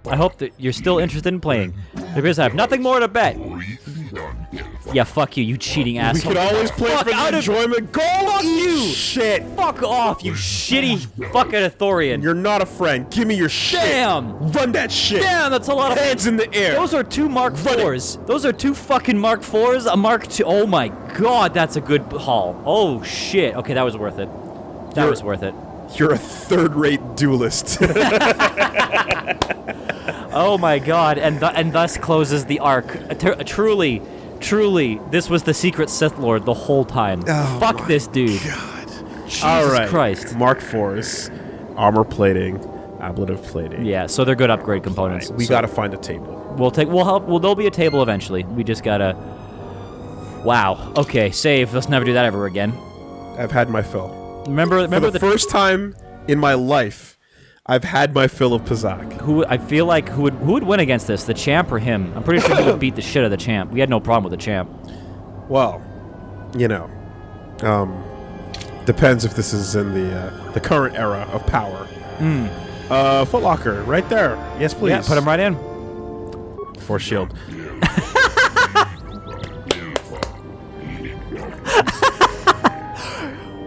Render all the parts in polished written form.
I hope that you're still interested in playing. Because I have nothing more to bet. Yeah, fuck you, you cheating asshole. We could always play for the enjoyment. Go on you! Shit! Fuck off, you shitty fucking Ithorian. You're not a friend. Give me your shit. Damn! Run that shit. Damn, that's a lot of heads in the air. Those are 2 Mark IVs. Those are 2 fucking Mark IVs. A Mark II. Oh my god, that's a good haul. Oh shit. Okay, that was worth it. That was worth it. You're a third-rate duelist. Oh my god, and thus closes the arc. Truly, this was the secret Sith Lord the whole time. Oh fuck this dude. God. Jesus Christ. Mark IVs, armor plating, ablative plating. Yeah, so they're good upgrade components. Right, we gotta find a table. We'll help. Well, there'll be a table eventually. We just gotta. Wow. Okay, save. Let's never do that ever again. I've had my fill. Remember For the first time in my life, I've had my fill of Pazak. I feel like who would win against this? The champ or him? I'm pretty sure he would beat the shit out of the champ. We had no problem with the champ. Well, you know, depends if this is in the current era of power. Foot Locker, right there. Yes, please. Yeah, put him right in. Force shield.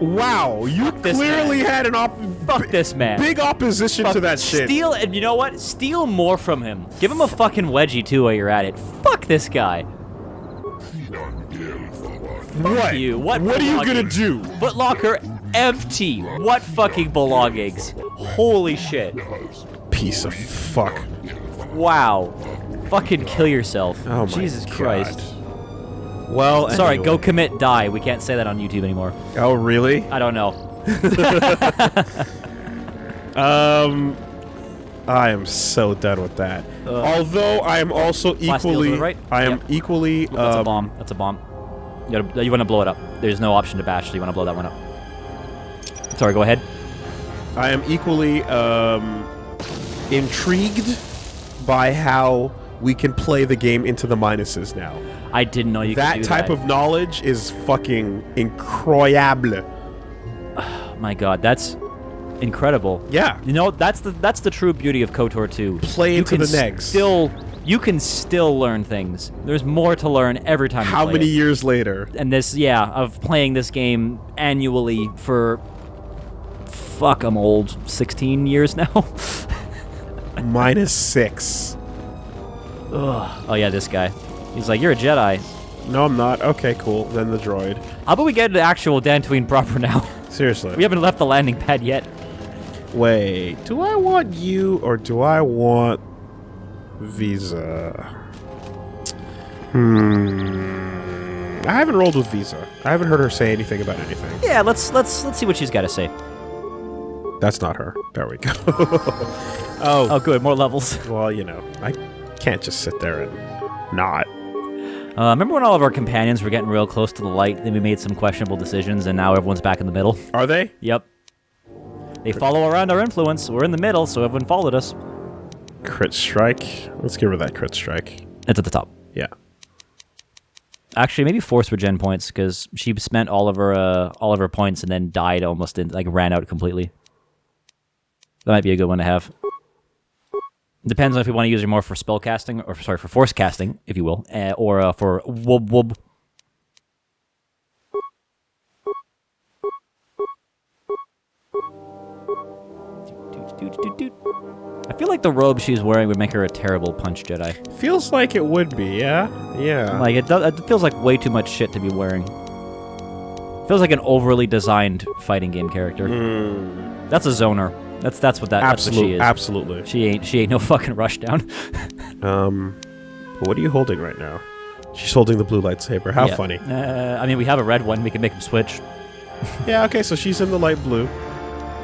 Wow, you clearly had an Fuck this man. Big opposition to that shit. Steal, and you know what? Steal more from him. Give him a fucking wedgie too while you're at it. Fuck this guy. What? You. What are you gonna do? Foot Locker empty. What fucking belongings? Holy shit. Piece of fuck. Wow. Fucking kill yourself. Oh my Jesus God. Christ. Well, sorry, anyway. Go commit, die. We can't say that on YouTube anymore. Oh, really? I don't know. I am so done with that. Although I am also equally, right? I am equally. That's a bomb. That's a bomb. You want to blow it up. There's no option to bash, so you want to blow that one up. Sorry, go ahead. I am equally intrigued by how we can play the game into the minuses now. I didn't know you could do that. That type of knowledge is fucking incroyable. My God, that's incredible. Yeah. You know, that's the true beauty of KOTOR 2. Play into the next. You can still learn things. There's more to learn every time you play How many it. years later? And this, yeah, of playing this game annually for... Fuck, I'm old. 16 years now? -6. Ugh. Oh yeah, this guy. He's like, you're a Jedi. No, I'm not. Okay, cool. Then the droid. How about we get into actual Dantooine proper now? Seriously. We haven't left the landing pad yet. Wait, do I want you or do I want Visa? I haven't rolled with Visa. I haven't heard her say anything about anything. Yeah, let's see what she's got to say. That's not her. There we go. Oh, good. More levels. Well, you know, I can't just sit there and not. Remember when all of our companions were getting real close to the light, then we made some questionable decisions, and now everyone's back in the middle? Are they? Yep. They follow around our influence. We're in the middle, so everyone followed us. Crit strike. Let's give her that crit strike. It's at the top. Yeah. Actually, maybe Force Regen points, because she spent all of her points and then died almost, ran out completely. That might be a good one to have. Depends on if you want to use her more for spell casting, or sorry, for force casting, if you will, or for wub wub. I feel like the robe she's wearing would make her a terrible punch Jedi. Feels like it would be, yeah? Yeah. Like, it feels like way too much shit to be wearing. Feels like an overly designed fighting game character. That's a zoner. That's what she is. Absolutely. She ain't no fucking rushdown. But what are you holding right now? She's holding the blue lightsaber. How funny. I mean, we have a red one. We can make them switch. Yeah, okay, so she's in the light blue.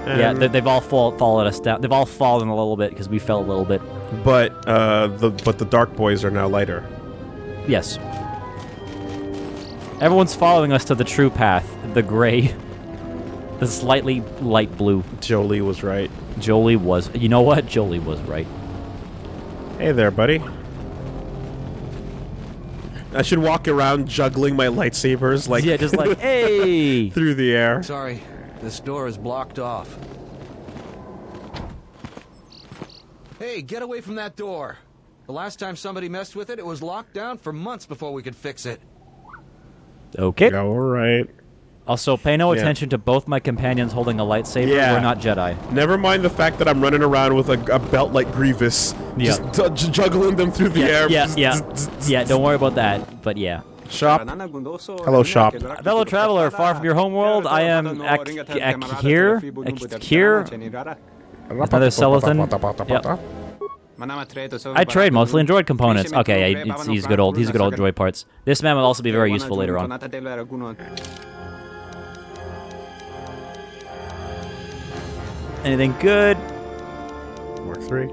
Yeah, they've all followed us down. They've all fallen a little bit because we fell a little bit. But the dark boys are now lighter. Yes. Everyone's following us to the true path, the gray, the slightly light blue. Jolie was right. Jolie was. You know what? Jolie was right. Hey there, buddy. I should walk around juggling my lightsabers like yeah, just like hey through the air. Sorry, this door is blocked off. Hey, get away from that door. The last time somebody messed with it, it was locked down for months before we could fix it. Okay. All right. Also, pay no attention to both my companions holding a lightsaber. Yeah. We're not Jedi. Never mind the fact that I'm running around with a belt like Grievous, just juggling them through the air. Yeah, don't worry about that. But yeah. Shop. Hello, shop. Fellow traveler, far from your homeworld, I am here. Another skeleton. Yep. I trade mostly in droid components. Okay, yeah, he's good old droid parts. This man will also be very useful later on. Anything good? Mark 3.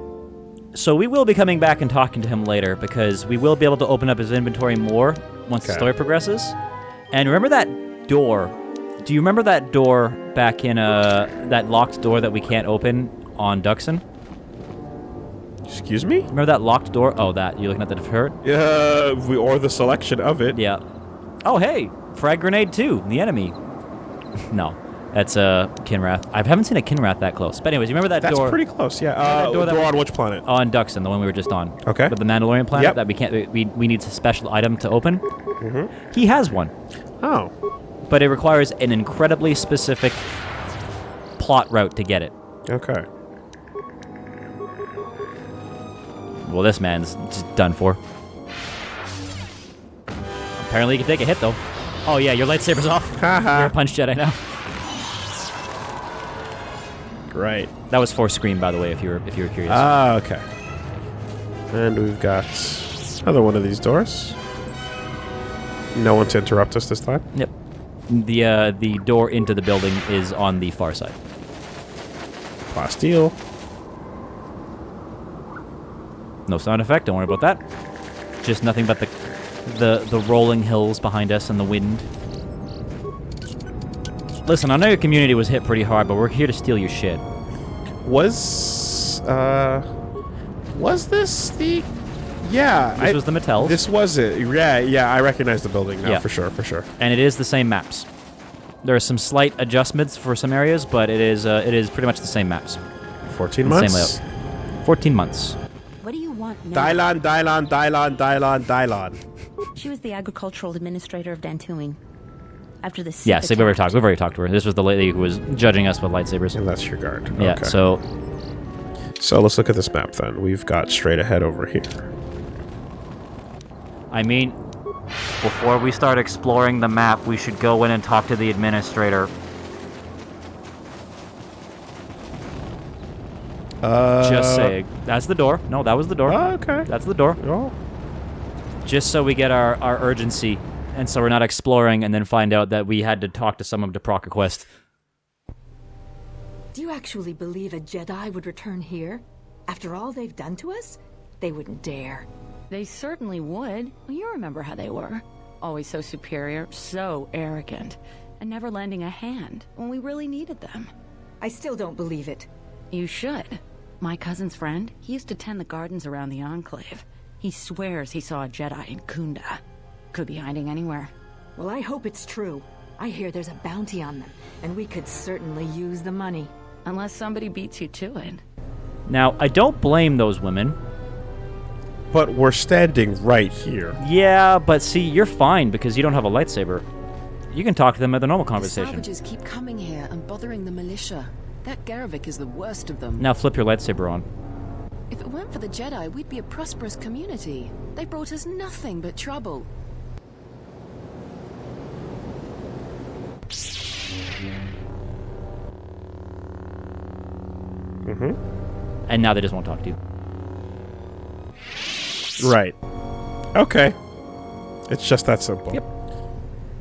So we will be coming back and talking to him later because we will be able to open up his inventory more once the story progresses. And remember that door? Do you remember that door back in that locked door that we can't open on Duxon? Excuse me? Remember that locked door? Oh, that. You're looking at the turret? Yeah, or the selection of it. Yeah. Oh, hey! Frag grenade 2, the enemy. No. That's a Kinrath. I haven't seen a Kinrath that close. But anyways, you remember that door? That's pretty close, yeah. Door on which planet? On Duxon, the one we were just on. Okay. With the Mandalorian planet that we can't. We need a special item to open. Mm-hmm. He has one. Oh. But it requires an incredibly specific plot route to get it. Okay. Well, this man's just done for. Apparently, you can take a hit though. Oh yeah, your lightsaber's off. Haha. You're a punch Jedi now. Right. That was for Scream, by the way, if you were curious. Ah, okay. And we've got another one of these doors. No one to interrupt us this time. Yep. The door into the building is on the far side. Plasteel. No sound effect. Don't worry about that. Just nothing but the rolling hills behind us and the wind. Listen, I know your community was hit pretty hard, but we're here to steal your shit. Was this the... Yeah. This was the Mattels. This was it. Yeah, I recognize the building now, for sure. And it is the same maps. There are some slight adjustments for some areas, but it is pretty much the same maps. 14 months? Same layout. 14 months. What do you want now? Dylon. She was the agricultural administrator of Dantooine. After the Sith Yeah, so we've already talked to her. This was the lady who was judging us with lightsabers. And that's your guard. Yeah, okay. So let's look at this map then. We've got straight ahead over here. I mean, before we start exploring the map, we should go in and talk to the administrator. Just saying. That's the door. No, that was the door. Oh, okay. That's the door. Oh. Just so we get our urgency, and so we're not exploring and then find out that we had to talk to someone to proc a quest. Do you actually believe a Jedi would return here? After all they've done to us? They wouldn't dare. They certainly would. Well, you remember how they were. Always so superior, so arrogant, and never lending a hand when we really needed them. I still don't believe it. You should. My cousin's friend, he used to tend the gardens around the Enclave. He swears he saw a Jedi in Kunda. Could be hiding anywhere. Well, I hope it's true. I hear there's a bounty on them, and we could certainly use the money. Unless somebody beats you to it. Now, I don't blame those women. But we're standing right here. Yeah, but see, you're fine because you don't have a lightsaber. You can talk to them at the normal The conversation. salvages keep coming here and bothering the militia. That Garevik is the worst of them. Now flip your lightsaber on. If it weren't for the Jedi, we'd be a prosperous community. They brought us nothing but trouble. And now they just won't talk to you. Right. Okay. It's just that simple. Yep.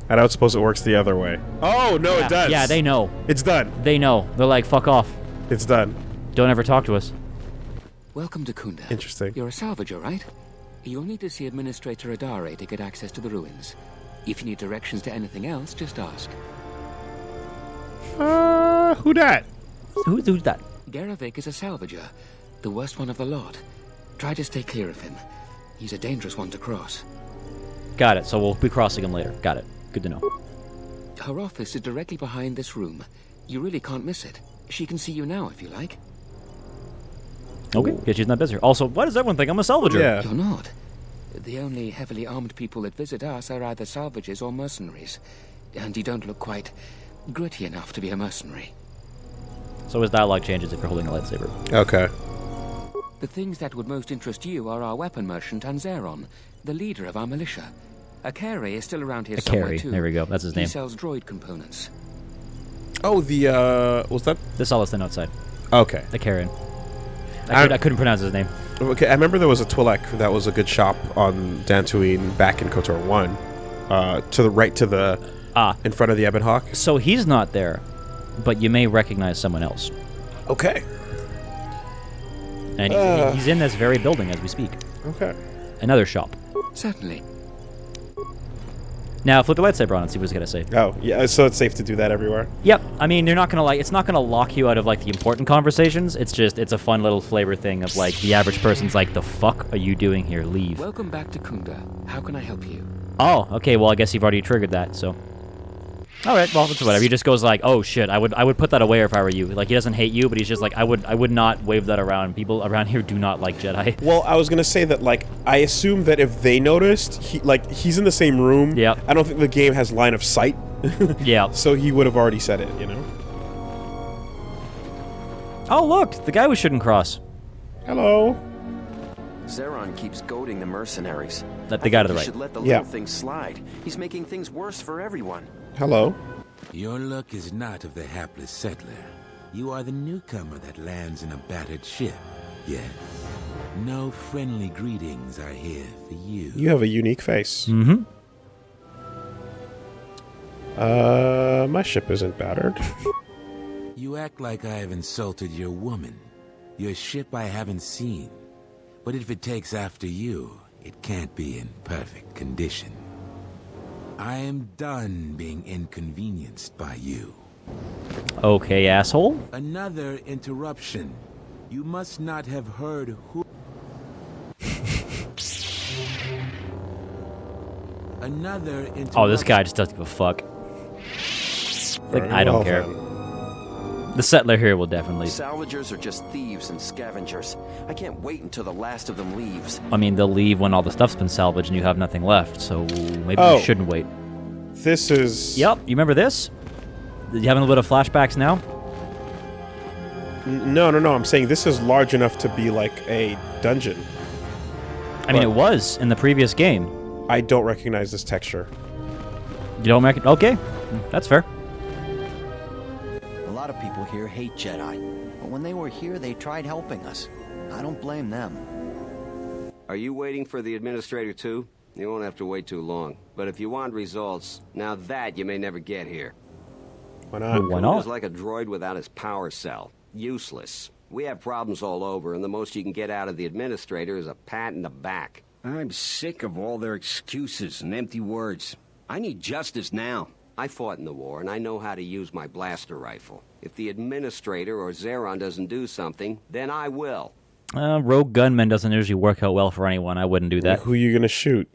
I don't suppose it works the other way. Oh, no, Yeah, it does. Yeah, they know. It's done. They know. They're like, fuck off. It's done. Don't ever talk to us. Welcome to Kunda. Interesting. You're a salvager, right? You'll need to see Administrator Adare to get access to the ruins. If you need directions to anything else, just ask. Who dat? Who's that? Garevik is a salvager, the worst one of the lot. Try to stay clear of him. He's a dangerous one to cross. Got it. So we'll be crossing him later. Got it. Good to know. Her office is directly behind this room. You really can't miss it. She can see you now if you like. Okay, because she's not busy. Also, why does everyone think I'm a salvager? Yeah. You're not. The only heavily armed people that visit us are either salvagers or mercenaries. And you don't look quite gritty enough to be a mercenary. So his dialogue changes if you're holding a lightsaber. Okay. The things that would most interest you are our weapon merchant Anzeron, the leader of our militia. Akari is still around here somewhere Akari, too. there we go. That's his He name. sells droid components. Oh, the, was that? The solid thing outside. Okay. The Karen. I couldn't pronounce his name. Okay, I remember there was a Twi'lek that was a good shop on Dantooine back in KOTOR 1. To the right to the... in front of the Ebon Hawk. So he's not there, but you may recognize someone else. Okay. And he's in this very building as we speak. Okay. Another shop. Certainly. Now flip the lightsaber on and see what he's gonna say. Oh, yeah, so it's safe to do that everywhere? Yep. I mean, you're not gonna it's not gonna lock you out of like the important conversations. It's a fun little flavor thing of like the average person's like, the fuck are you doing here? Leave. Welcome back to Kunda. How can I help you? Oh, okay. Well, I guess you've already triggered that. So. All right. Well, it's whatever. He just goes like, "Oh shit, I would put that away if I were you." Like he doesn't hate you, but he's just like, I would not wave that around. People around here do not like Jedi. Well, I was gonna say that, like, I assume that if they noticed, he's in the same room. Yep. I don't think the game has line of sight. Yeah. So he would have already said it, you know? Oh look, the guy we shouldn't cross. Hello. Zeron keeps goading the mercenaries. That the guy to the He right. should let the Yeah. little thing slide. He's making things worse for everyone. Hello. Your luck is not of the hapless settler. You are the newcomer that lands in a battered ship. Yes. No friendly greetings are here for you. You have a unique face. Mm-hmm. My ship isn't battered. You act like I have insulted your woman. Your ship I haven't seen. But if it takes after you, it can't be in perfect condition. I am done being inconvenienced by you. Okay, asshole. Another interruption. You must not have heard who... Another interruption. Oh, this guy just doesn't give a fuck. Like, Very I don't well, care. then. The settler here will definitely. Salvagers are just thieves and scavengers. I can't wait until the last of them leaves. I mean, they'll leave when all the stuff's been salvaged and you have nothing left. So maybe Oh. you shouldn't wait. This is... Yep. You remember this? You having a little bit of flashbacks now? No. I'm saying this is large enough to be like a dungeon. I mean, it was in the previous game. I don't recognize this texture. You don't recognize? Okay, that's fair. A lot of people here hate Jedi, but when they were here, they tried helping us. I don't blame them. Are you waiting for the administrator too? You won't have to wait too long. But if you want results, now that you may never get here. Why not? Why Khoonda's not? like a droid without his power cell. Useless. We have problems all over, and the most you can get out of the administrator is a pat in the back. I'm sick of all their excuses and empty words. I need justice now. I fought in the war, and I know how to use my blaster rifle. If the administrator or Zeron doesn't do something, then I will. Rogue gunman doesn't usually work out well for anyone. I wouldn't do that. Who are you gonna shoot?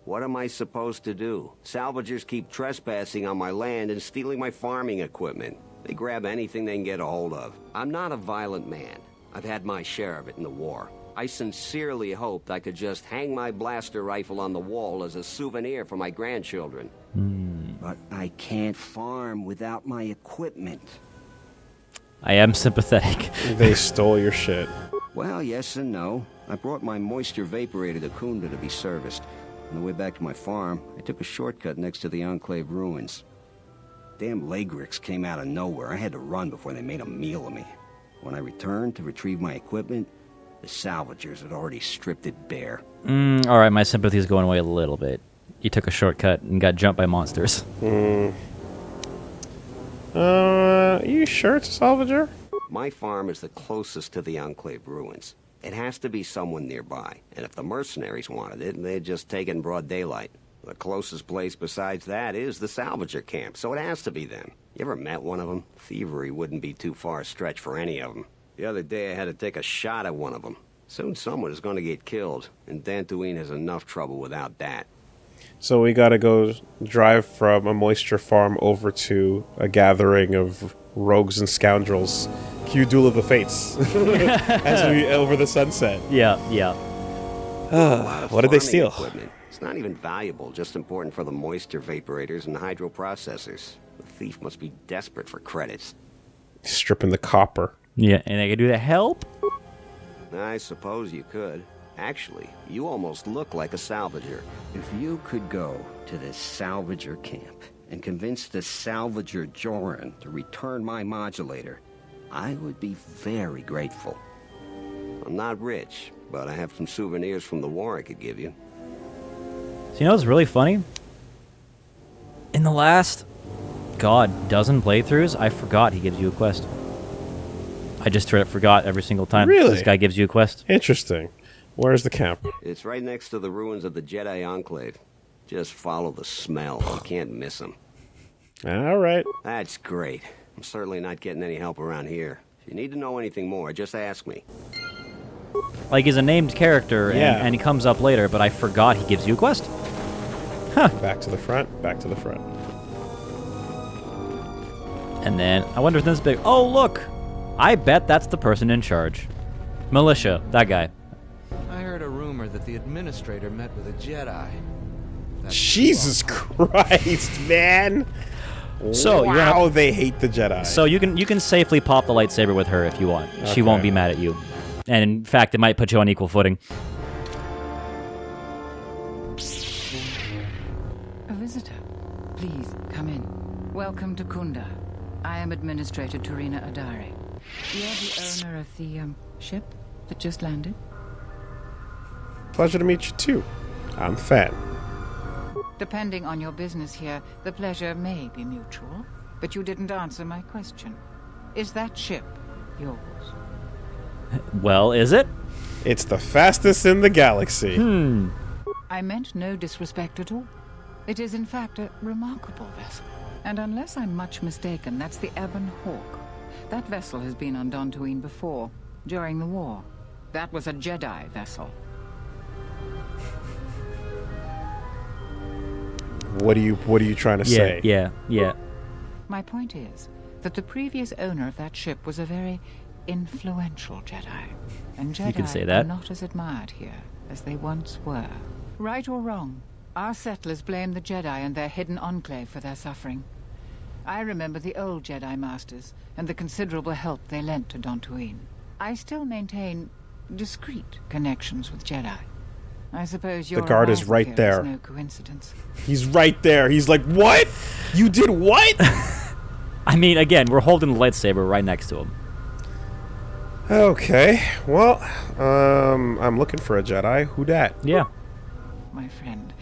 What am I supposed to do? Salvagers keep trespassing on my land and stealing my farming equipment. They grab anything they can get a hold of. I'm not a violent man. I've had my share of it in the war. I sincerely hoped I could just hang my blaster rifle on the wall as a souvenir for my grandchildren. But I can't farm without my equipment. I am sympathetic. They stole your shit. Well, yes and no. I brought my moisture vaporator to Kunda to be serviced. On the way back to my farm, I took a shortcut next to the Enclave ruins. Damn Lagrix came out of nowhere. I had to run before they made a meal of me. When I returned to retrieve my equipment, the salvagers had already stripped it bare. All right, my sympathy is going away a little bit. You took a shortcut and got jumped by monsters. You sure it's a salvager? My farm is the closest to the Enclave ruins. It has to be someone nearby, and if the mercenaries wanted it, they'd just take it in broad daylight. The closest place besides that is the salvager camp, so it has to be them. You ever met one of them? Thievery wouldn't be too far a stretch for any of them. The other day I had to take a shot at one of them. Soon someone is going to get killed, and Dantooine has enough trouble without that. So we gotta go drive from a moisture farm over to a gathering of rogues and scoundrels Cue Duel of the Fates as we over the sunset. Yeah, yeah. What did they Farming steal? Equipment. It's not even valuable, just important for the moisture vaporators and hydroprocessors. The thief must be desperate for credits. Stripping the copper. Yeah, and I could do the help? I suppose you could. Actually, you almost look like a salvager. If you could go to this salvager camp and convince the salvager Joran to return my modulator, I would be very grateful. I'm not rich, but I have some souvenirs from the war I could give you. So you know what's really funny? In the last, dozen playthroughs, I forgot he gives you a quest. I just straight up forgot every single time Really? this guy gives you a quest. Interesting. Where's the camp? It's right next to the ruins of the Jedi Enclave. Just follow the smell. You can't miss them. All right. That's great. I'm certainly not getting any help around here. If you need to know anything more, just ask me. Like, he's a named character, Yeah. and he comes up later, but I forgot he gives you a quest. Huh. Back to the front. Back to the front. And then, I wonder if this big... Oh, look! I bet that's the person in charge. Militia, that guy. I heard a rumor that the administrator met with a Jedi. Jesus Christ, man! So, you're wow, gonna- they hate the Jedi. So you can safely pop the lightsaber with her if you want. She won't be mad at you. And in fact, it might put you on equal footing. A visitor. Please, come in. Welcome to Kunda. I am Administrator Terena Adari. You're the owner of the, ship that just landed? Pleasure to meet you, too. I'm Fann. Depending on your business here, the pleasure may be mutual, but you didn't answer my question. Is that ship yours? Well, is it? It's the fastest in the galaxy. I meant no disrespect at all. It is, in fact, a remarkable vessel. And unless I'm much mistaken, that's the Ebon Hawk. That vessel has been on Dantooine before, during the war. That was a Jedi vessel. What are you trying to say? Yeah. My point is that the previous owner of that ship was a very influential Jedi. And Jedi You can say that. are not as admired here as they once were. Right or wrong, our settlers blame the Jedi and their hidden enclave for their suffering. I remember the old Jedi Masters and the considerable help they lent to Dantooine. I still maintain discreet connections with Jedi. I suppose your guard is arrival right here there. is no coincidence. He's right there. He's like, what? You did what? I mean, again, we're holding the lightsaber right next to him. Okay. Well, I'm looking for a Jedi. Who dat? Yeah. My friend,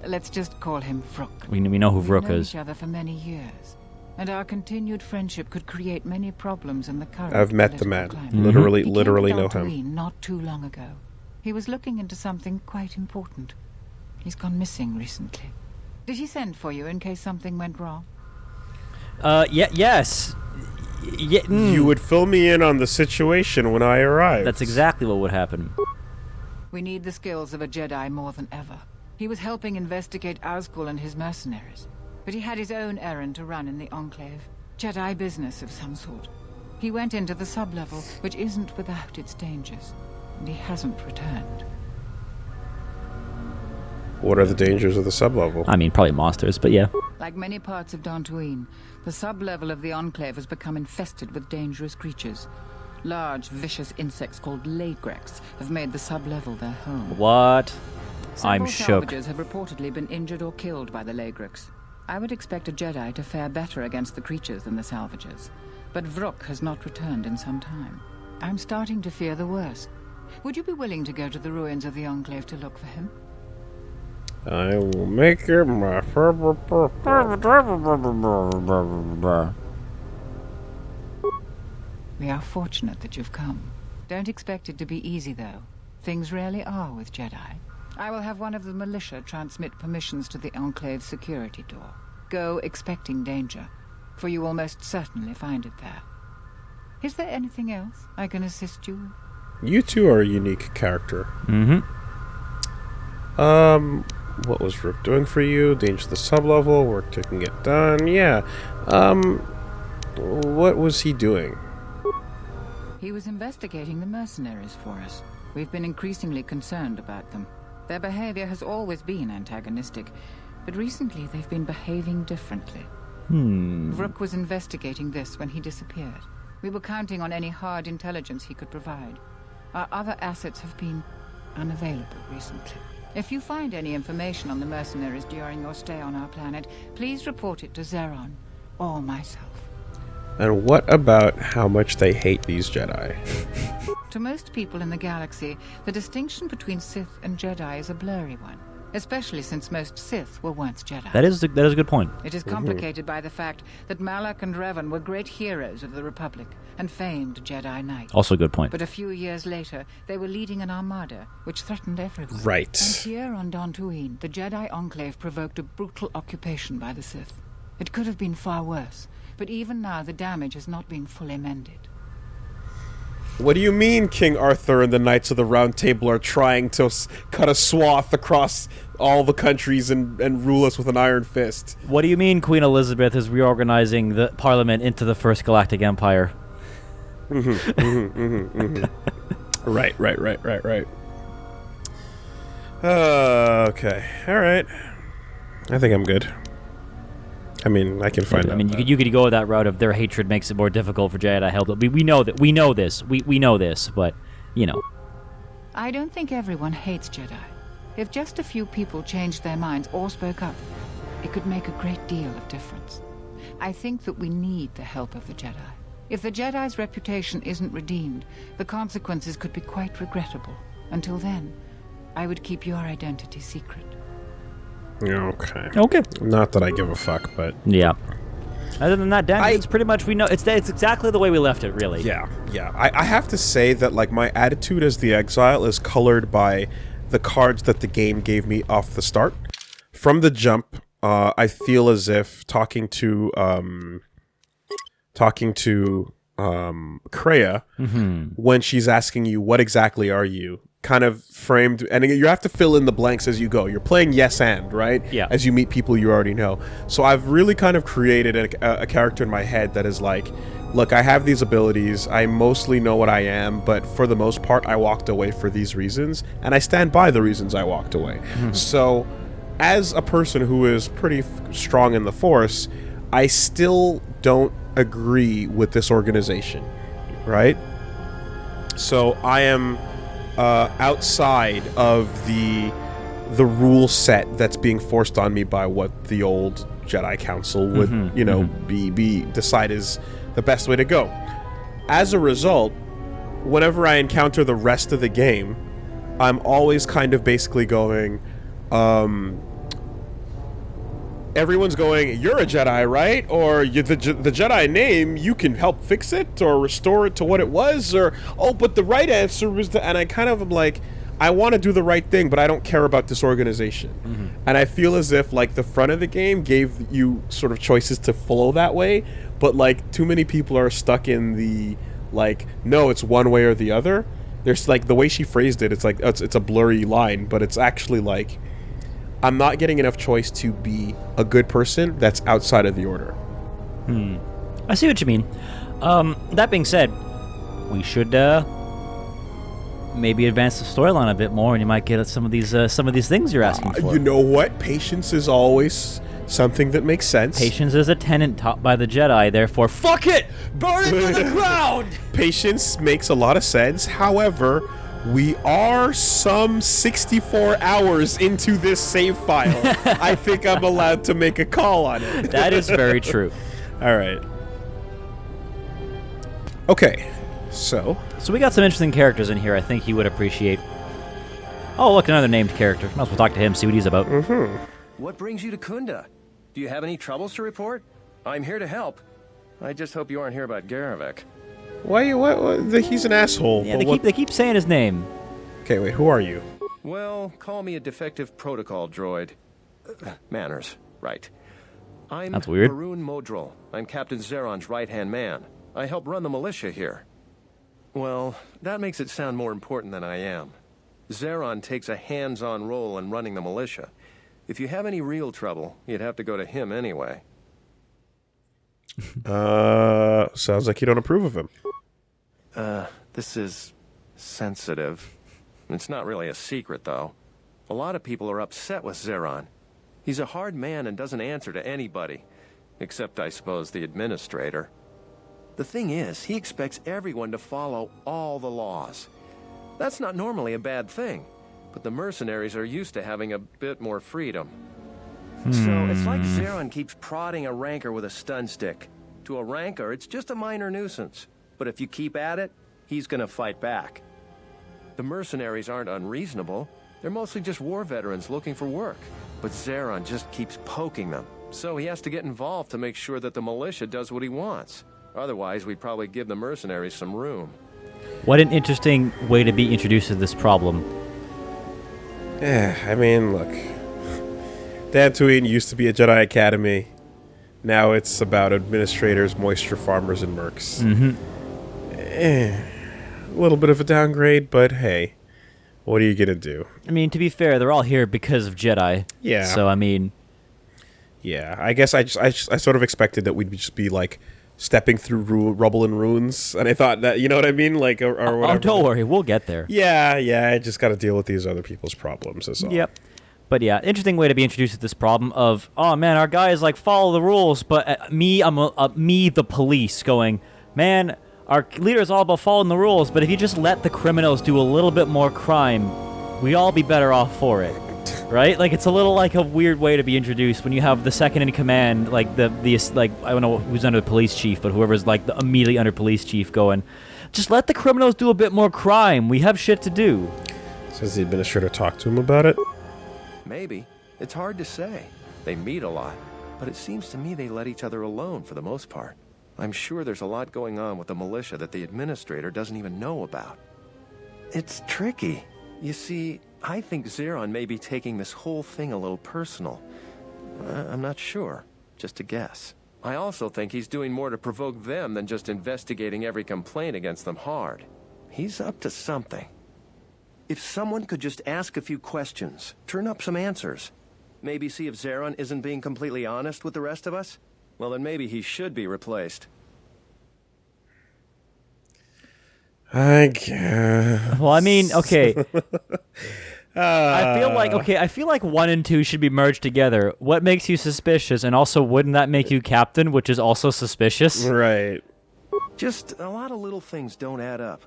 let's just call him Vrook. We know who We've Vrook known is. each other for many years, and our continued friendship could create many problems in the current I've met the political man. climate. Literally, He came literally to know him. Dantooine not too long ago. He was looking into something quite important. He's gone missing recently. Did he send for you in case something went wrong? Yes. You would fill me in on the situation when I arrived. That's exactly what would happen. We need the skills of a Jedi more than ever. He was helping investigate Azkul and his mercenaries, but he had his own errand to run in the Enclave. Jedi business of some sort. He went into the sublevel, which isn't without its dangers, and he hasn't returned. What are the dangers of the sublevel? I mean, probably monsters, but yeah. Like many parts of Dantooine, the sublevel of the Enclave has become infested with dangerous creatures. Large, vicious insects called Lagrex have made the sublevel their home. What? I'm Several shook. salvagers have reportedly been injured or killed by the Lagrex. I would expect a Jedi to fare better against the creatures than the salvagers, but Vrook has not returned in some time. I'm starting to fear the worst. Would you be willing to go to the ruins of the Enclave to look for him? I will make it my... We are fortunate that you've come. Don't expect it to be easy, though. Things rarely are with Jedi. I will have one of the militia transmit permissions to the Enclave's security door. Go expecting danger, for you will most certainly find it there. Is there anything else I can assist you with? You two are a unique character. Mm-hmm. What was Rook doing for you? Danger the sublevel, work to get done. Yeah. What was he doing? He was investigating the mercenaries for us. We've been increasingly concerned about them. Their behavior has always been antagonistic, but recently they've been behaving differently. Vrook was investigating this when he disappeared. We were counting on any hard intelligence he could provide. Our other assets have been unavailable recently. If you find any information on the mercenaries during your stay on our planet, please report it to Zeron or myself. And what about how much they hate these Jedi? To most people in the galaxy, the distinction between Sith and Jedi is a blurry one, especially since most Sith were once Jedi. That is a good point. It is complicated by the fact that Malak and Revan were great heroes of the Republic and famed Jedi Knights. Also a good point. But a few years later, they were leading an armada which threatened everyone. Right. And here on Dantooine, the Jedi Enclave provoked a brutal occupation by the Sith. It could have been far worse, but even now the damage has not been fully mended. What do you mean King Arthur and the Knights of the Round Table are trying to cut a swath across all the countries and rule us with an iron fist? What do you mean Queen Elizabeth is reorganizing the Parliament into the First Galactic Empire? Right. Okay. All right. I think I'm good. I mean, I can find out. I mean, you could go that route of their hatred makes it more difficult for Jedi to help. We know that. We know this. We know this, but, you know. I don't think everyone hates Jedi. If just a few people changed their minds or spoke up, it could make a great deal of difference. I think that we need the help of the Jedi. If the Jedi's reputation isn't redeemed, the consequences could be quite regrettable. Until then, I would keep your identity secret. Okay. Not that I give a fuck, but... Yeah. Other than that, Dan, it's pretty much, we know, it's exactly the way we left it, really. Yeah. I have to say that, like, my attitude as the Exile is colored by the cards that the game gave me off the start. From the jump, I feel as if talking to Kreia, when she's asking you, what exactly are you? Kind of framed, and you have to fill in the blanks as you go. You're playing yes and, right? Yeah. As you meet people you already know. So I've really kind of created a character in my head that is like, look, I have these abilities, I mostly know what I am, but for the most part I walked away for these reasons, and I stand by the reasons I walked away. So, as a person who is pretty strong in the Force, I still don't agree with this organization, right? So I am outside of the rule set that's being forced on me by what the old Jedi Council would, be decide is the best way to go. As a result, whenever I encounter the rest of the game, I'm always kind of basically going, everyone's going, you're a Jedi, right? Or the Jedi name, you can help fix it or restore it to what it was, or, oh, but the right answer was and I kind of am like, I want to do the right thing, but I don't care about this organization. And I feel as if, like, the front of the game gave you sort of choices to flow that way, but, like, too many people are stuck in the, like, no, it's one way or the other. There's, like, the way she phrased it, it's like, it's a blurry line, but it's actually, like, I'm not getting enough choice to be a good person that's outside of the order. I see what you mean. That being said, we should maybe advance the storyline a bit more, and you might get at some of these things you're asking for. You know what? Patience is always something that makes sense. Patience is a tenet taught by the Jedi, therefore, fuck it! Burn it to the ground! Patience makes a lot of sense. However, we are some 64 hours into this save file. I think I'm allowed to make a call on it. That is very true. All right. Okay, so we got some interesting characters in here I think you would appreciate. Oh, look, another named character. Might as well talk to him, see what he's about. What brings you to Kunda? Do you have any troubles to report? I'm here to help. I just hope you aren't here about Garavek. Why? What? He's an asshole. Yeah, they keep saying his name. Okay, wait. Who are you? Well, call me a defective protocol droid. Manners, right. I'm That's weird. Maroon Modril. I'm Captain Zeron's right-hand man. I help run the militia here. Well, that makes it sound more important than I am. Zeron takes a hands-on role in running the militia. If you have any real trouble, you'd have to go to him anyway. Sounds like you don't approve of him. This is sensitive. It's not really a secret, though. A lot of people are upset with Zeron. He's a hard man and doesn't answer to anybody. Except, I suppose, the administrator. The thing is, he expects everyone to follow all the laws. That's not normally a bad thing, but the mercenaries are used to having a bit more freedom. So it's like Zeron keeps prodding a ranker with a stun stick. To a ranker, it's just a minor nuisance. But if you keep at it, he's gonna fight back. The mercenaries aren't unreasonable. They're mostly just war veterans looking for work. But Zeron just keeps poking them. So he has to get involved to make sure that the militia does what he wants. Otherwise, we'd probably give the mercenaries some room. What an interesting way to be introduced to this problem. Yeah, I mean, look. Dantooine used to be a Jedi Academy. Now it's about administrators, moisture farmers, and mercs. A little bit of a downgrade, but hey, what are you gonna do? I mean, to be fair, they're all here because of Jedi. Yeah. So, I mean... Yeah, I guess I sort of expected that we'd just be, like, stepping through rubble and ruins, and I thought that, you know what I mean? Like, or whatever. Oh, don't worry, we'll get there. Yeah, I just gotta deal with these other people's problems, is all. Yep. But yeah, interesting way to be introduced to this problem of, oh man, our guy is like, follow the rules, but me, the police, going, man, our leader is all about following the rules, but if you just let the criminals do a little bit more crime, we'd all be better off for it. Right? Like, it's a little like a weird way to be introduced when you have the second in command, like the like, I don't know who's under the police chief, but whoever's like the immediately under police chief going, just let the criminals do a bit more crime. We have shit to do. Says the administrator talked to him about it? Maybe. It's hard to say. They meet a lot, but it seems to me they let each other alone for the most part. I'm sure there's a lot going on with the militia that the administrator doesn't even know about. It's tricky. You see, I think Zeron may be taking this whole thing a little personal. I'm not sure. Just a guess. I also think he's doing more to provoke them than just investigating every complaint against them hard. He's up to something. If someone could just ask a few questions, turn up some answers, maybe see if Zeron isn't being completely honest with the rest of us, well then maybe he should be replaced. I guess. Well, I mean, okay. I feel like 1 and 2 should be merged together. What makes you suspicious, and also wouldn't that make you captain, which is also suspicious? Right. Just a lot of little things don't add up.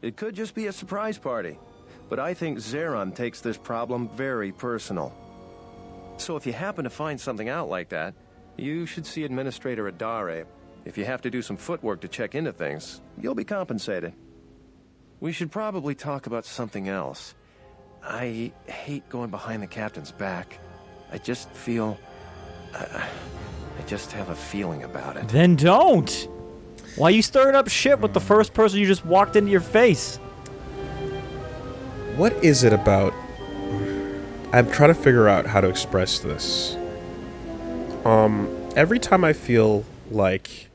It could just be a surprise party, but I think Zeron takes this problem very personal. So if you happen to find something out like that, you should see Administrator Adare. If you have to do some footwork to check into things, you'll be compensated. We should probably talk about something else. I hate going behind the captain's back. I just feel... I just have a feeling about it. Then don't! Why you stirring up shit with the first person you just walked into your face? What is it about... I'm trying to figure out how to express this. Every time I feel like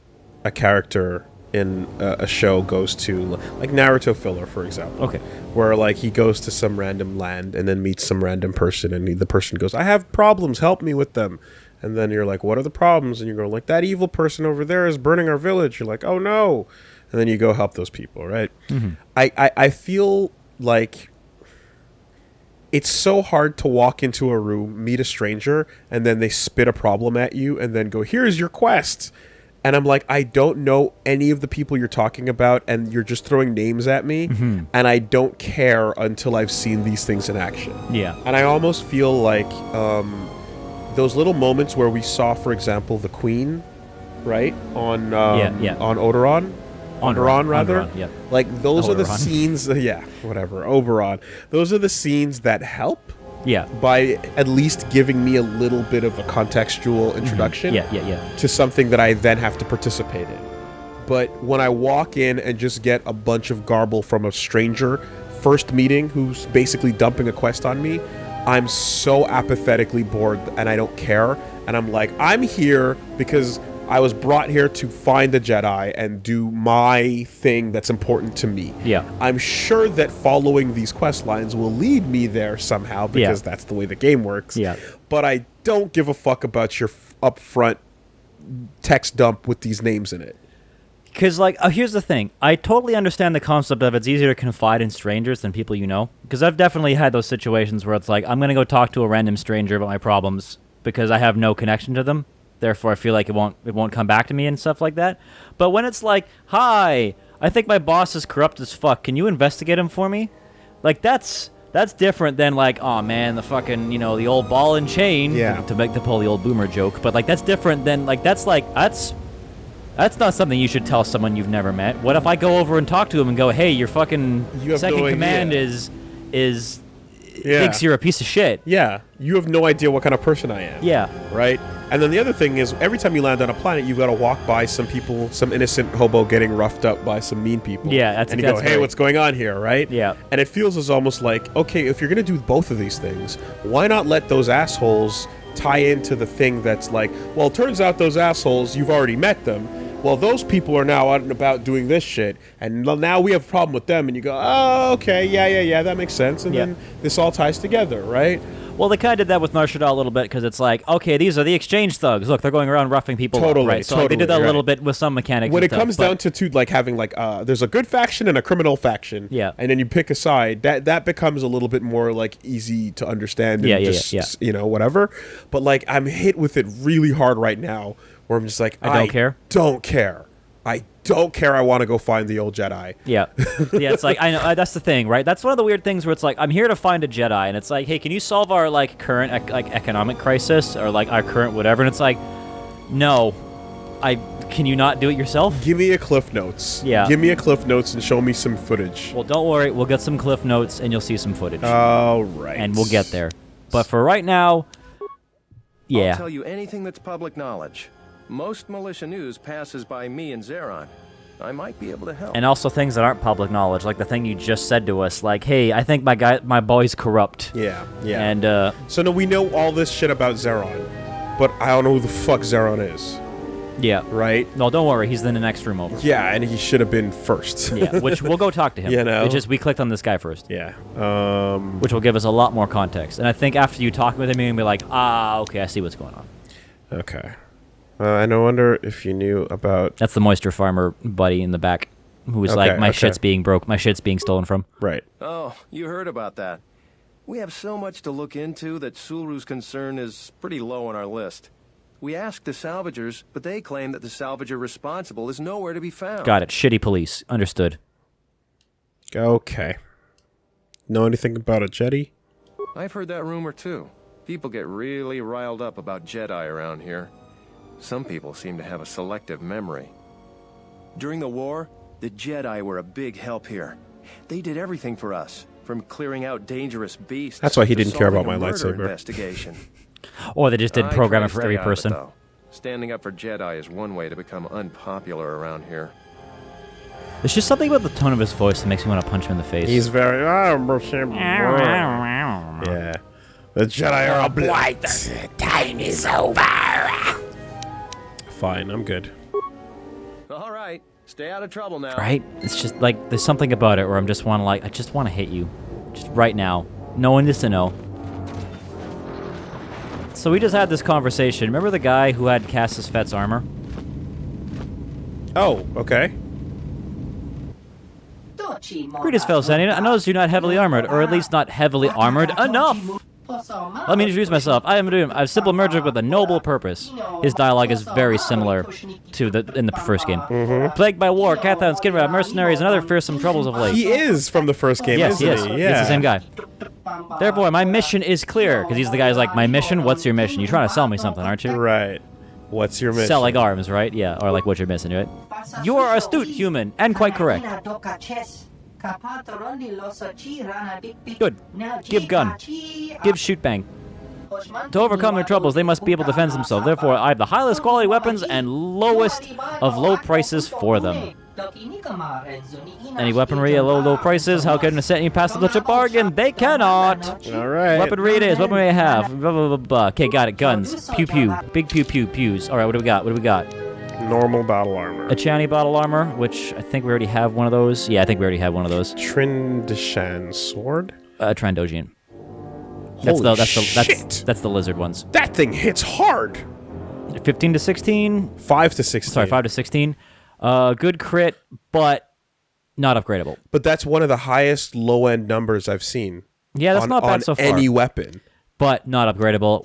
a character in a show goes to, like, Naruto filler, for example. Okay. Where, like, he goes to some random land and then meets some random person, and the person goes, I have problems, help me with them. And then you're like, what are the problems? And you're going, like, that evil person over there is burning our village. You're like, oh no. And then you go help those people, right? Mm-hmm. I feel like it's so hard to walk into a room, meet a stranger, and then they spit a problem at you and then go, here's your quest. And I'm like, I don't know any of the people you're talking about, and you're just throwing names at me, and I don't care until I've seen these things in action. Yeah. And I almost feel like those little moments where we saw, for example, the Queen, right, on Odoron. Oberon, rather. Oberon, yeah. Like, those are the Oberon. scenes, Oberon. Those are the scenes that help. Yeah. By at least giving me a little bit of a contextual introduction to something that I then have to participate in. But when I walk in and just get a bunch of garble from a stranger, first meeting, who's basically dumping a quest on me, I'm so apathetically bored and I don't care. And I'm like, I'm here because I was brought here to find the Jedi and do my thing that's important to me. Yeah. I'm sure that following these quest lines will lead me there somehow because that's the way the game works. Yeah. But I don't give a fuck about your upfront text dump with these names in it. Because, like, here's the thing. I totally understand the concept of it's easier to confide in strangers than people you know. Because I've definitely had those situations where it's like, I'm going to go talk to a random stranger about my problems because I have no connection to them. Therefore, I feel like it won't come back to me and stuff like that. But when it's like, hi, I think my boss is corrupt as fuck. Can you investigate him for me? Like, that's different than, like, oh, man, the fucking, the old ball and chain. Yeah. To pull the old boomer joke. But, like, that's different than, like, that's not something you should tell someone you've never met. What if I go over and talk to him and go, hey, your fucking second command is thinks you're a piece of shit. Yeah. You have no idea what kind of person I am. Yeah. Right? And then the other thing is, every time you land on a planet, you've got to walk by some people, some innocent hobo getting roughed up by some mean people. Yeah, and you go, hey, what's going on here, right? Yeah. And it feels as almost like, okay, if you're going to do both of these things, why not let those assholes tie into the thing that's like, well, it turns out those assholes, you've already met them. Well, those people are now out and about doing this shit, and now we have a problem with them, and you go, oh, okay, yeah, that makes sense, and then this all ties together, right? Well, they kind of did that with Narshada a little bit, because it's like, okay, these are the exchange thugs. Look, they're going around roughing people up, right? So they did that a little bit with some mechanics. When it comes down to like having like, there's a good faction and a criminal faction, and then you pick a side, that becomes a little bit more like easy to understand, and whatever. But like, I'm hit with it really hard right now, where I'm just like, I don't care. I don't care. I want to go find the old Jedi. Yeah. Yeah, it's like, I know, that's the thing, right? That's one of the weird things where it's like, I'm here to find a Jedi, and it's like, hey, can you solve our, like, current, economic crisis, or, like, our current whatever? And it's like, no. Can you not do it yourself? Give me a Cliff Notes. Yeah. Give me a Cliff Notes and show me some footage. Well, don't worry. We'll get some Cliff Notes, and you'll see some footage. All right. And we'll get there. But for right now, yeah. I'll tell you anything that's public knowledge. Most militia news passes by me and Zeron. I might be able to help. And also things that aren't public knowledge, like the thing you just said to us, like, hey, I think my boy's corrupt. Yeah. And, so now we know all this shit about Zeron, but I don't know who the fuck Zeron is. Yeah. Right? No, don't worry, he's in the next room over. Yeah, and he should have been first. Yeah, which we'll go talk to him. We clicked on this guy first. Yeah. Which will give us a lot more context. And I think after you talk with him, you're going to be like, okay, I see what's going on. Okay. I wonder if you knew about... That's the moisture farmer buddy in the back, who was like, my shit's being broke, my shit's being stolen from. Right. Oh, you heard about that. We have so much to look into that Sulu's concern is pretty low on our list. We asked the salvagers, but they claim that the salvager responsible is nowhere to be found. Got it. Shitty police. Understood. Okay. Know anything about a Jedi? I've heard that rumor too. People get really riled up about Jedi around here. Some people seem to have a selective memory. During the war, the Jedi were a big help here. They did everything for us, from clearing out dangerous beasts. That's why he didn't care about my murder lightsaber. Investigation. Or they just didn't program it for every person. Standing up for Jedi is one way to become unpopular around here. There's just something about the tone of his voice that makes me want to punch him in the face. He's very... yeah. The Jedi are a blight. The time is over. Fine, I'm good. All right, stay out of trouble now. Right? It's just like, there's something about it where I just want to hit you. Just right now. No one needs to know. So we just had this conversation. Remember the guy who had Cassius Fett's armor? Oh, okay. Greetings, fellow sentient. I notice you're not heavily armored, or at least not heavily armored enough. Let me introduce myself. I am a simple merger with a noble purpose. His dialogue is very similar to in the first game. Plagued by war, Catha and Skid Row, mercenaries, and other fearsome troubles of late. He is from the first game, yes, isn't he? Yeah. He's the same guy. Therefore, my mission is clear, because he's the guy who's like, my mission? What's your mission? You're trying to sell me something, aren't you? Right. What's your mission? Sell like arms, right? Yeah, or like what you're missing, right? You are astute human, and quite correct. Good. Give gun. Give shoot bang. To overcome their troubles, they must be able to defend themselves. Therefore, I have the highest quality weapons and lowest of low prices for them. Any weaponry at low prices, how can it set you past such a bargain? They cannot. All right. Weaponry it is. Weaponry I have. Blah, blah, blah, blah. Okay, got it. Guns. Pew pew. Big pew pew pews. All right, what do we got? What do we got? Normal battle armor. A Chani battle armor, which I think we already have one of those. Yeah, I think we already have one of those. Trindishan sword? Trandoshan. That's the lizard ones. That thing hits hard. 15 to 16? 5 to 16. Sorry, 5 to 16. Good crit, but not upgradable. But that's one of the highest low-end numbers I've seen. Yeah, that's not bad so far. Any weapon. But not upgradable.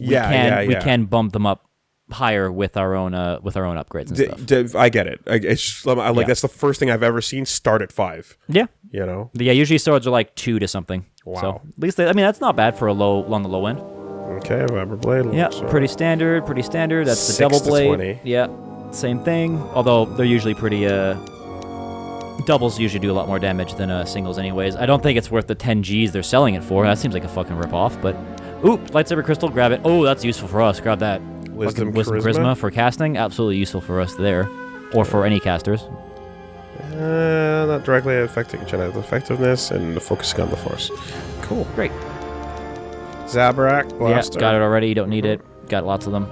We can bump them up higher with our own upgrades and stuff. I get it. It's just, that's the first thing I've ever seen start at 5. Yeah. You know? Yeah, usually swords are like 2 to something. Wow. So at least that's not bad for on the low end. Okay, rubber blade. Yeah, pretty standard. That's the double blade. 20. Yeah, same thing. Although they're usually pretty. Doubles usually do a lot more damage than singles, anyways. I don't think it's worth the 10 Gs they're selling it for. That seems like a fucking ripoff. But lightsaber crystal, grab it. Oh, that's useful for us. Grab that. Wisdom charisma for casting, absolutely useful for us there, or for any casters. Not directly affecting Jedi effectiveness and focusing on the Force. Cool. Great. Zabrak blaster. Yeah, got it already. You don't need it. Got lots of them.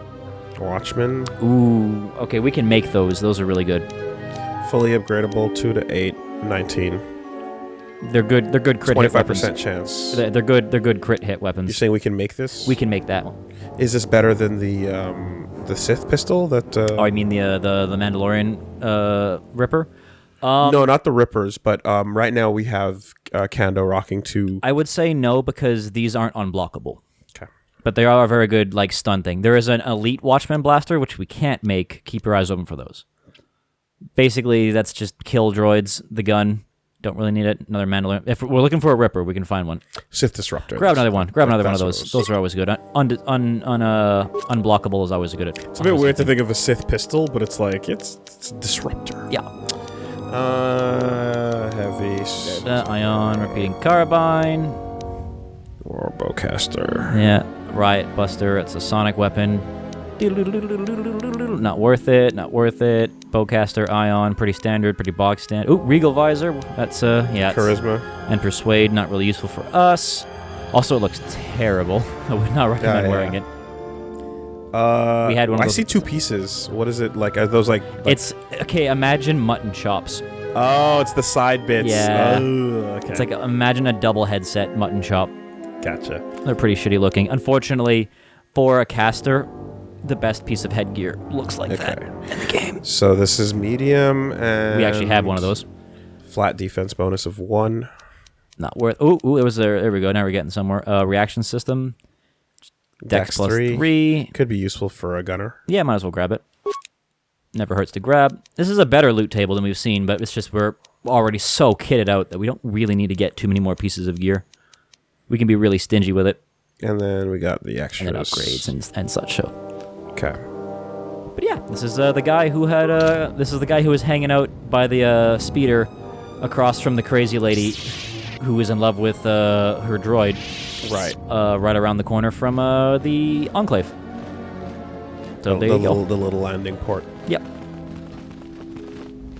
Watchman. Ooh. Okay, we can make those. Those are really good. Fully upgradable. 2 to 8. 19. They're good. They're good crit hit weapons. 25% chance. They're good. They're good crit hit weapons. You're saying we can make this? We can make that one. Is this better than the Sith pistol that? Oh, I mean the Mandalorian Ripper. No, not the Rippers, but right now we have Kando rocking 2. I would say no because these aren't unblockable. Okay. But they are a very good stun thing. There is an elite Watchman blaster which we can't make. Keep your eyes open for those. Basically, that's just kill droids. The gun. Don't really need it. Another Mandalorian. If we're looking for a Ripper, we can find one. Sith Disruptor. Grab another one. Grab another one of those. Those are always good. Unblockable is always good. It's a bit weird to think of a Sith pistol, but it's like it's a disruptor. Yeah. Heavy. Ion, repeating carbine. Or bowcaster. Yeah. Riot Buster. It's a sonic weapon. Not worth it. Not worth it. Bowcaster, Ion, pretty standard, pretty bog standard. Ooh, Regal Visor. That's Charisma. And Persuade, not really useful for us. Also, it looks terrible. I would not recommend wearing it. We had one. I see 2 pieces. What is it like? Are those like? It's okay. Imagine mutton chops. Oh, it's the side bits. Yeah. Oh, okay. It's like imagine a double headset mutton chop. Gotcha. They're pretty shitty looking. Unfortunately, for a caster, the best piece of headgear looks like that in the game. So this is medium, and we actually have one of those. Flat defense bonus of 1. Not worth. Ooh, it was there. There we go. Now we're getting somewhere. Reaction system. Dex plus 3. Could be useful for a gunner. Yeah, might as well grab it. Never hurts to grab. This is a better loot table than we've seen, but it's just we're already so kitted out that we don't really need to get too many more pieces of gear. We can be really stingy with it. And then we got the extras. And then upgrades and such. So. Okay. But yeah, this is the guy who had this is the guy who was hanging out by the speeder across from the crazy lady who was in love with her droid. Right. Right around the corner from the Enclave. So there you go. The little landing port. Yep.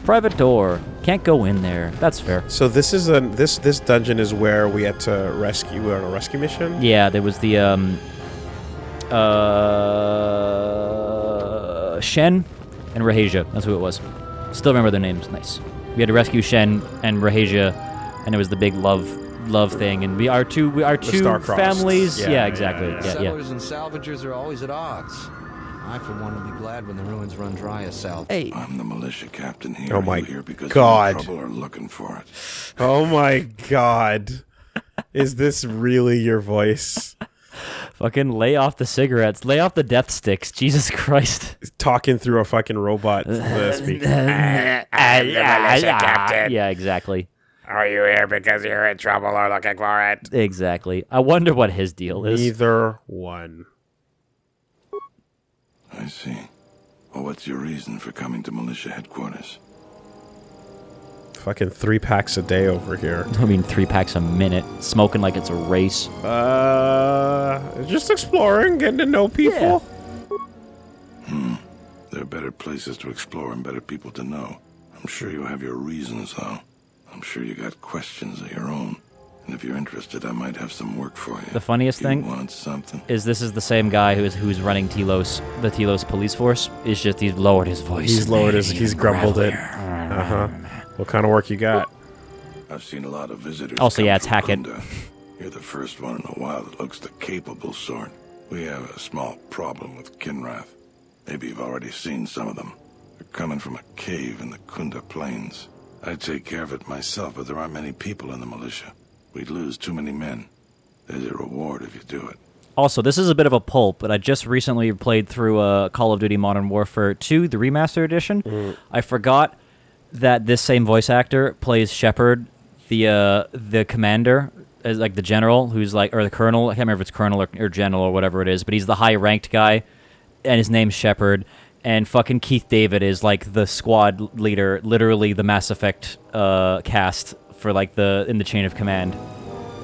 Private door. Can't go in there. That's fair. So this is this dungeon is where we had to rescue. We're on a rescue mission. Yeah, there was the Shen and Rahasia. That's who it was. Still remember their names. Nice. We had to rescue Shen and Rahasia, and it was the big love thing. And we are two families. Yeah, exactly. Yeah. Settlers and salvagers are always at odds. I, for one, will be glad when the ruins run dry as salvage. Hey. I'm the militia captain here. Oh my here because God. Trouble are looking for it. Oh my God. Is this really your voice? Fucking lay off the cigarettes. Lay off the death sticks. Jesus Christ. Talking through a fucking robot speaker. Captain. Yeah, exactly. Are you here because you're in trouble or looking for it? Exactly. I wonder what his deal is. Neither one. I see. Well, what's your reason for coming to militia headquarters? Fucking 3 packs a day over here. I mean, 3 packs a minute. Smoking like it's a race. Just exploring, getting to know people. Yeah. There are better places to explore and better people to know. I'm sure you have your reasons, though. I'm sure you got questions of your own. And if you're interested, I might have some work for you. The funniest thing want something? Is this is the same guy who's running Telos, the Telos police force. It's just he's lowered his voice. He's grumbled it. What kind of work you got? I've seen a lot of visitors. Also, yeah, it's Hackett. Kunda. You're the first one in a while that looks the capable sort. We have a small problem with Kinrath. Maybe you've already seen some of them. They're coming from a cave in the Kunda plains. I'd take care of it myself, but there aren't many people in the militia. We'd lose too many men. There's a reward if you do it. Also, this is a bit of a pulp, but I just recently played through Call of Duty Modern Warfare 2, the remastered edition. I forgot that this same voice actor plays Shepard, the commander, as like the general, who's like, or the colonel. I can't remember if it's colonel or general or whatever it is, but he's the high-ranked guy, and his name's Shepard. And fucking Keith David is like the squad leader, literally the Mass Effect cast for like in the chain of command.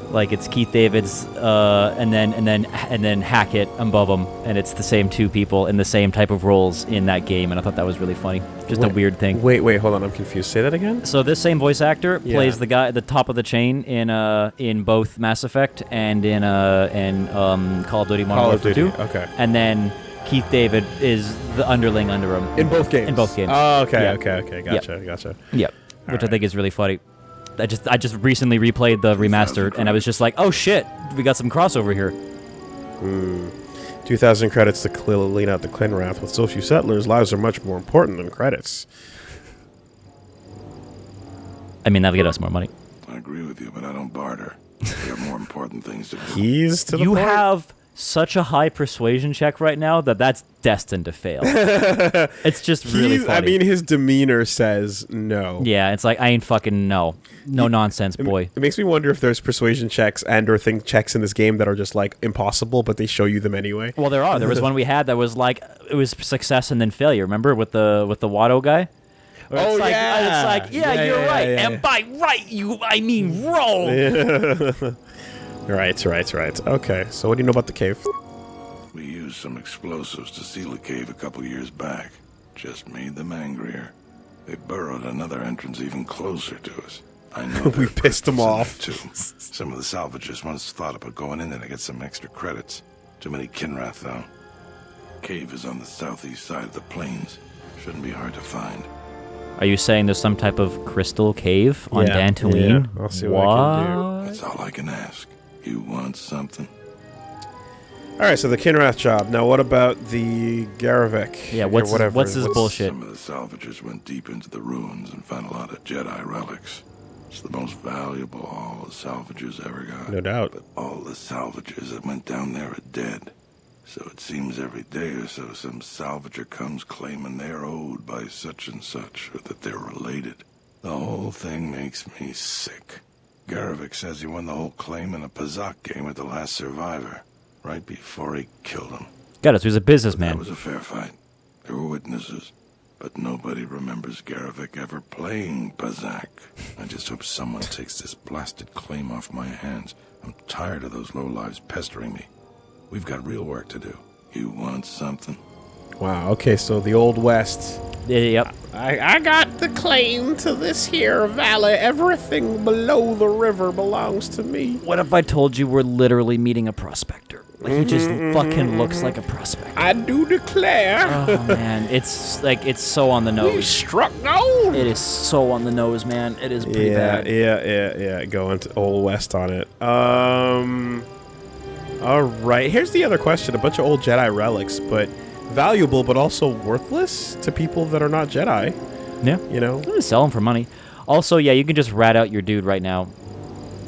Like it's Keith David's, and then Hackett above him, and it's the same two people in the same type of roles in that game, and I thought that was really funny. Just a weird thing. Wait, hold on, I'm confused. Say that again. So this same voice actor plays the guy at the top of the chain in both Mass Effect and in Call of Duty Modern Warfare 2. Okay. And then Keith David is the underling under him in both games. In both games. Oh, okay, Yeah. okay. Gotcha. Yep. Which I think is really funny. I just recently replayed the remastered, and I was just like, oh shit, we got some crossover here. 2,000 credits to clean out the Clinrath. With so few settlers, lives are much more important than credits. I mean, that'll get us more money. I agree with you, but I don't barter. We have more important things to do. Keys to the You point. have such a high persuasion check right now that's destined to fail. It's just really funny. I mean, his demeanor says no. Yeah, it's like, I ain't fucking no nonsense, boy. It makes me wonder if there's persuasion checks and or checks in this game that are just like impossible, but they show you them anyway. Well, there are. There was one we had that was like, it was success and then failure. Remember with the Watto guy? Where it's like, you're right. Yeah. And by right, I mean wrong. Right. Okay, so what do you know about the cave? We used some explosives to seal a cave a couple years back. Just made them angrier. They burrowed another entrance even closer to us. I know We pissed them off. Too. Some of the salvagers once thought about going in there to get some extra credits. Too many Kinrath, though. Cave is on the southeast side of the plains. Shouldn't be hard to find. Are you saying there's some type of crystal cave on Dantooine? Yeah. I'll see what I can do. That's all I can ask. You want something? All right, so the Kinrath job. Now, what about the Garavik? Yeah, what's his bullshit? Some of the salvagers went deep into the ruins and found a lot of Jedi relics. It's the most valuable all the salvagers ever got. No doubt. But all the salvagers that went down there are dead. So it seems every day or so some salvager comes claiming they're owed by such and such, or that they're related. The whole thing makes me sick. Garavik says he won the whole claim in a Pazak game with the last survivor, right before he killed him. Got it. He was a businessman. That was a fair fight. There were witnesses, but nobody remembers Garavik ever playing Pazak. I just hope someone takes this blasted claim off my hands. I'm tired of those lowlives pestering me. We've got real work to do. You want something? Wow, okay, so the Old West. Yep. I got the claim to this here valley. Everything below the river belongs to me. What if I told you we're literally meeting a prospector? Like, he just fucking looks like a prospector. I do declare. Oh, man. It's so on the nose. We struck gold. It is so on the nose, man. It is pretty bad. Yeah. Going to Old West on it. All right. Here's the other question. A bunch of old Jedi relics, but valuable, but also worthless to people that are not Jedi. Yeah. You know? I'm gonna sell them for money. Also, yeah, you can just rat out your dude right now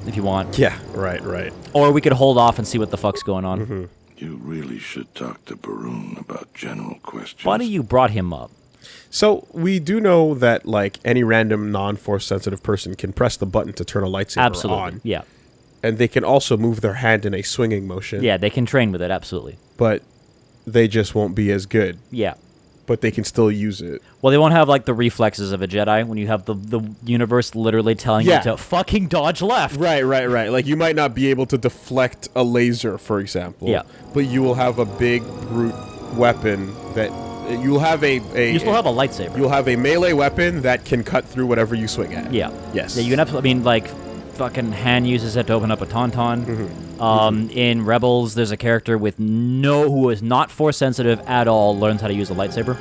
if you want. Yeah, right. Or we could hold off and see what the fuck's going on. Mm-hmm. You really should talk to Barun about general questions. Funny you brought him up. So, we do know that, like, any random non-force sensitive person can press the button to turn a lightsaber Absolutely. on. Yeah. And they can also move their hand in a swinging motion. Yeah, they can train with it, absolutely. But they just won't be as good. Yeah. But they can still use it. Well, they won't have, like, the reflexes of a Jedi when you have the universe literally telling you to fucking dodge left. Right. Like, you might not be able to deflect a laser, for example. Yeah. But you will have a big brute weapon that... You'll have You still have a lightsaber. You'll have a melee weapon that can cut through whatever you swing at. Yeah. Yes. Yeah, you can absolutely... I mean, like, fucking Han uses it to open up a tauntaun. In Rebels, there's a character who is not force sensitive at all, learns how to use a lightsaber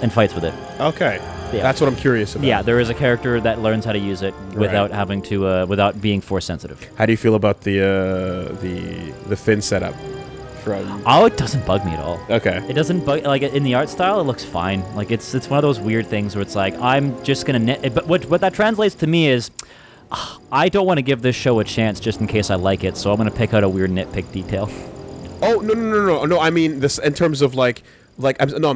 and fights with it. Okay. Yeah. That's what I'm curious about. Yeah, there is a character that learns how to use it without having to, without being force sensitive. How do you feel about the Finn setup from? Oh, it doesn't bug me at all. Okay. It doesn't bug, like, in the art style, it looks fine. Like, it's one of those weird things where it's like, I'm just gonna but what that translates to me is, I don't want to give this show a chance just in case I like it, so I'm gonna pick out a weird nitpick detail. Oh, no, I mean, this, in terms of, I'm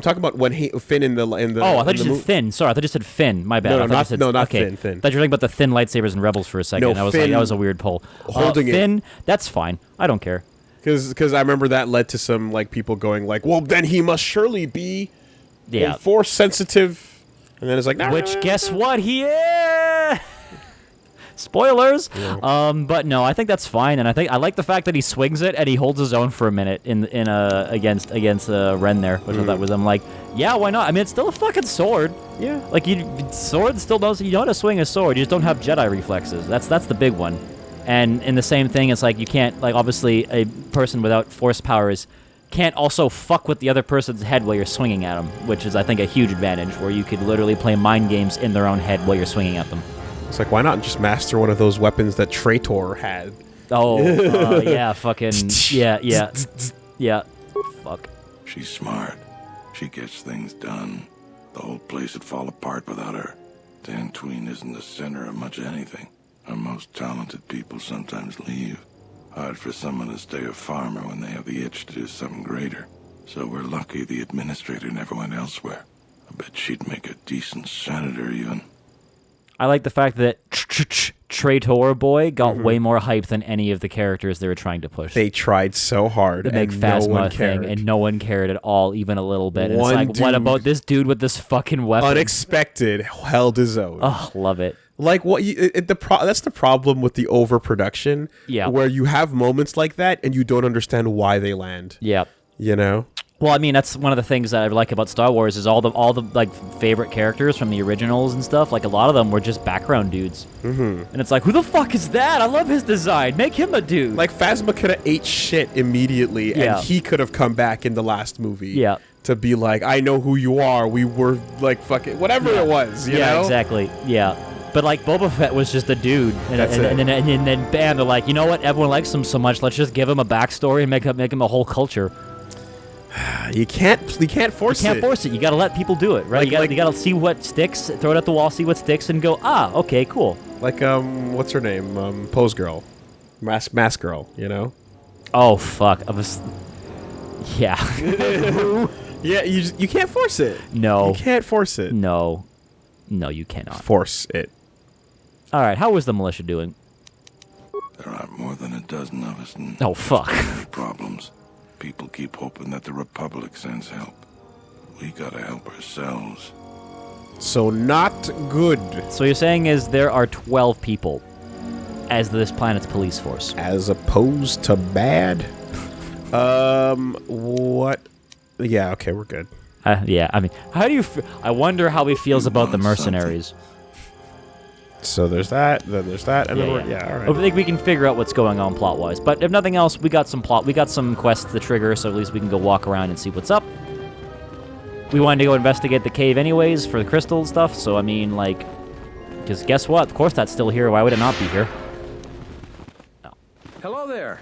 talking about when Finn in the Oh, I thought you said Finn. Sorry, I thought you said Finn. My bad. No, I thought you said, not okay. Finn. I thought you were talking about the thin lightsabers and Rebels for a second. No, I was Finn like, that was a weird pull. holding Finn, that's fine. I don't care. Because I remember that led to some people going like, well, then he must surely be Force sensitive. And then it's like, which guess what? He is. Spoilers. Yeah. But no, I think that's fine, and I like the fact that he swings it and he holds his own for a minute against Ren there, which I thought was, I'm like, yeah, why not? I mean, it's still a fucking sword. Yeah. Like, sword still knows, you know how to swing a sword. You just don't have Jedi reflexes. That's the big one. And in the same thing, it's like you can't, like, obviously a person without Force powers can't also fuck with the other person's head while you're swinging at them, which is, I think, a huge advantage, where you could literally play mind games in their own head while you're swinging at them. It's like, why not just master one of those weapons that Traitor had? Oh, yeah, fucking, yeah, fuck. She's smart. She gets things done. The whole place would fall apart without her. Dantooine isn't the center of much anything. Our most talented people sometimes leave. Hard for someone to stay a farmer when they have the itch to do something greater. So we're lucky the administrator never went elsewhere. I bet she'd make a decent senator even. I like the fact that Traitor Boy got way more hype than any of the characters they were trying to push. They tried so hard to make Phasma thing, and no one cared at all, even a little bit. And it's like, what about this dude with this fucking weapon? Unexpected, held his own. Oh, love it. Like what? That's the problem with the overproduction. Yeah. Where you have moments like that and you don't understand why they land. Yeah. You know. Well, I mean, that's one of the things that I like about Star Wars is all the like favorite characters from the originals and stuff. Like, a lot of them were just background dudes, and it's like, who the fuck is that? I love his design. Make him a dude. Like, Phasma could have ate shit immediately, and he could have come back in the last movie. Yeah. To be like, I know who you are. We were like fucking whatever it was. You know? Exactly. Yeah. But, like, Boba Fett was just a dude, and then bam, they're like, you know what? Everyone likes him so much. Let's just give him a backstory and make him a whole culture. You can't force it. You can't force it. You gotta let people do it, right? Like, you gotta see what sticks, throw it at the wall, see what sticks, and go, okay, cool. Like, what's her name? Pose Girl. Mask Girl, you know? Oh, fuck. Yeah. Yeah, you can't force it. No. You can't force it. No. No, you cannot. Force it. All right, how was the militia doing? There aren't more than a dozen of us, and oh, fuck. Problems. People keep hoping that the Republic sends help. We gotta help ourselves. So not good. So you're saying is there are 12 people as this planet's police force. As opposed to bad? What? Yeah, okay, we're good. Yeah, I mean, how do you... I wonder how he feels about the mercenaries. So there's that, then there's that, and then we're... Yeah, all right. I think we can figure out what's going on plot-wise. But if nothing else, we got some quests to trigger, so at least we can go walk around and see what's up. We wanted to go investigate the cave anyways for the crystal stuff, so I mean, like... Because guess what? Of course that's still here. Why would it not be here? Hello there.